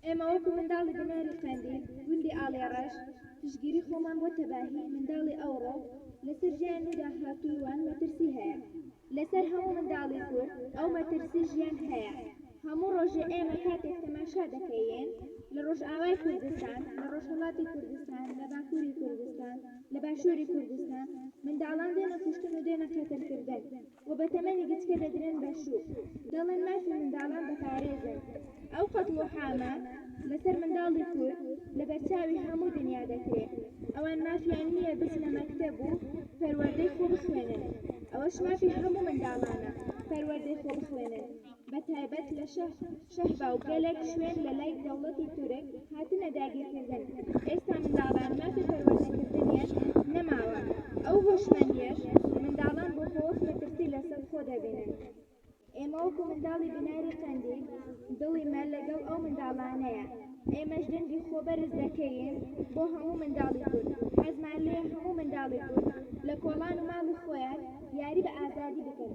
ئێمە وەکو منداڵی بناری قەندیل گوندی ئاڵێڕەش پشتگیری خۆمان بۆ تەباهی منداڵی ئەوڕۆ لەسەر ژیان و داهاتوویوان مەترسی هەیە. لەسەر هەموو منداڵی کورد ئەو مەترسی ژیان هەیە. هەموو ڕۆژێ ئێمە کاتێک تەماشا دەکەین لە ڕۆژئاوای کوردستان، لە ڕۆژهەڵاتی کوردستان، لە باکووری کوردستان، لە باشووری کوردستان منداڵان دێنە کوشتن و دێنە قەتڵکردن و بە تەمەنی گچکە دەدرێن بە شوور. دەڵێن مافی منداڵان بەپارێزن. ئەو قەتڵ و حامە لەسەر منداڵی کورد لە بەرچاوی هەموو دنیا دەکرێت. ئەوان مافیان نییە بچنە مەکتەب و پەروەردەی خۆ بخوێنن. ئەوەش مافی هەموو منداڵانە پەروەردەی خۆ بخوێنن. بەتایبەت لە شەهبا و گەلێک شوێن لە لای دەوڵەتی تورک هاتنە داگیرکردن. ئێستا منداڵان مافی پەروەردەکردنیان نەماوە. ئەو هۆشمەندیەش منداڵان بۆ خۆش مەترسی لەسەر خۆ دەبینن. ئێمە وەکو منداڵی بناری قەندیل دڵیمە لەگەڵ ئەو منداڵانەیە. ئێمەش دەنگی خۆبەرز دەکەین بۆ هەموو منداڵی کورد. حەزمان لێیە هەموو منداڵی کورد لە کۆڵان و ماڵی خۆیان یاری بە ئازادی بکەن.